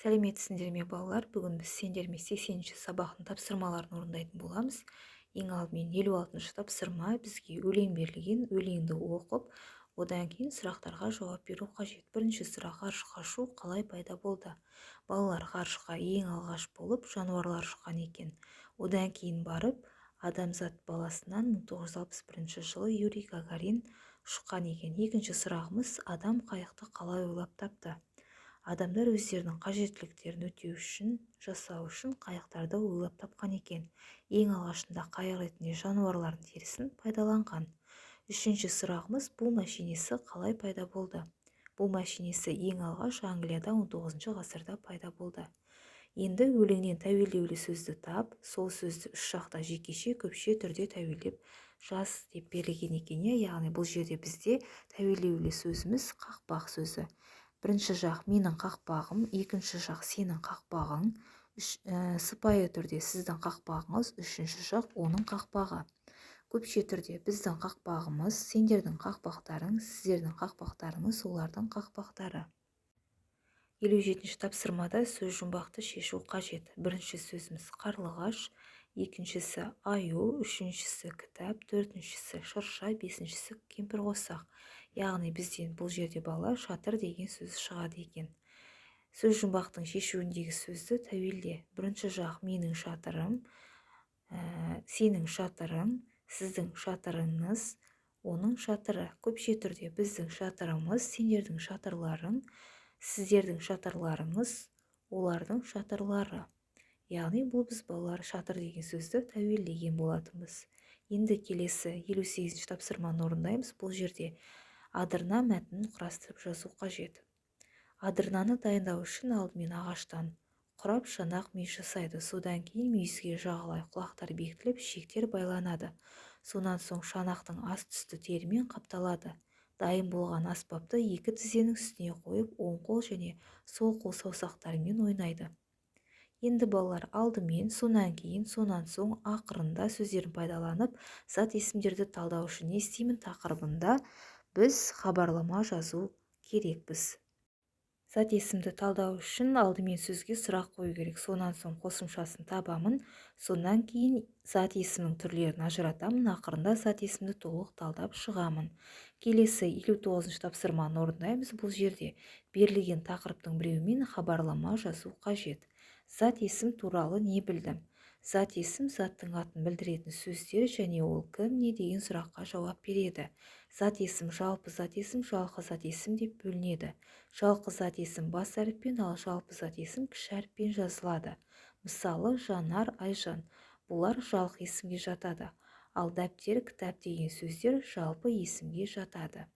Сәлеметсіңдер ме балалар? Бүгін біз сендермен 80-ші сабақтың тапсырмаларын орындайтын боламыз. Ең алдымен 56-ші тапсырма бізге өлең берілген, өлеңді оқып, одан кейін сұрақтарға жауап беру қажет. Бірінші сұрақ: ғарышқа ұшу қалай пайда болды? Балалар, ғарышқа ең алғаш болып жануарлар ұшқан екен. Одан кейін барып, адамзат баласынан 1961 жылы Юрий Гагарин ұшқан екен. Екінші сұрағымыз: адам қайықты қалай ойлап тапты? Адамдар өздерінің қажеттіліктерін өтеу үшін, жасау үшін қайықтарды ойлап тапқан екен. Ең алғашында қайық ретінде жануарлардың терісін пайдаланған. Үшінші сұрағымыз: бу мәшинесі қалай пайда болды? Бу мәшинесі ең алғаш Англияда 19 ғасырда пайда болды. Енді өлеңнен тәуелдеулі сөзді тап, сол сөзді үш жақта жекеше көпше түрде тәуелдеп жаз деп берілген екен. Яғни бұл жерде бізде тәуелдеулі сөзіміз қақпақ сөзі. Бірінші жақ менің қақпағым, екінші жақ сенің қақпағың, сыпайы түрде сіздің қақпағыңыз, үшінші жақ оның қақпағы. Көпше түрде біздің қақпағымыз, сендердің қақпақтарың, сіздердің қақпақтарыңыз, олардың қақпақтары. 57-ші тапсырмада сөз жұмбақты шешу қажет. Бірінші сөзіміз қарлығаш, екіншісі аю, үшіншісі кітап, төртіншісі шырша, бесіншісі кемпірқосақ. Яғни бізден бұл жерде бала шатыр деген сөз шығады екен. Сөз жұмбақтың шешуіндегі сөзді тәуелде. Бірінші жақ менің шатырым, сенің шатырың, сіздің шатырыңыз, оның шатыры. Көпше түрде біздің шатырымыз, сендердің шатырларың, сіздердің шатырларыңыз, олардың шатырлары. Яғни бұл біз балалар шатыр деген сөзді тәуелдеген болатынбыз. Енді келесі 58-ші тапсырманы орындаймыз. Бұл жерде адырна мәтінін құрастырып жазу қажет. Адырнаны дайындау үшін алдымен ағаштан құрап шанақ мүйіз жасайды. Содан кейін мүйізге жағалай құлақтар бекітіліп, шектер байланады. Сонан соң шанақтың асты-үсті терімен қапталады. Дайын болған аспапты екі тізенің үстіне қойып, оң қол және сол қол саусақтарымен ойнайды. Енді балалар алдымен, сонан кейін, сонан соң ақырында сөздерін пайдаланып, зат есімдерді талдау үшін не істеймін тақырыбында біз хабарлама жазу керекпіз. Зат есімді талдау үшін алдымен сөзге сұрақ қою керек. Сонан соң қосымшасын табамын. Сонан кейін зат есімнің түрлерін ажыратамын. Ақырында зат есімді толық талдап шығамын. Келесі 59-ші тапсырманы орындаймыз. Бұл жерде берілген тақырыптың біреуімен хабарлама жазу қажет. Зат есім туралы не білдім? Зат есім заттың атын білдіретін сөздер және ол кім, не деген сұраққа жауап береді. Зат есім жалпы зат есім, жалқы зат есім деп бөлінеді. Жалқы зат есім бас әріппен, ал жалпы зат есім кіші әріппен жазылады. Мысалы, Жанар, Айжан. Бұлар жалқы есімге жатады. Ал дәптер, кітап деген сөздер жалпы есімге жатады.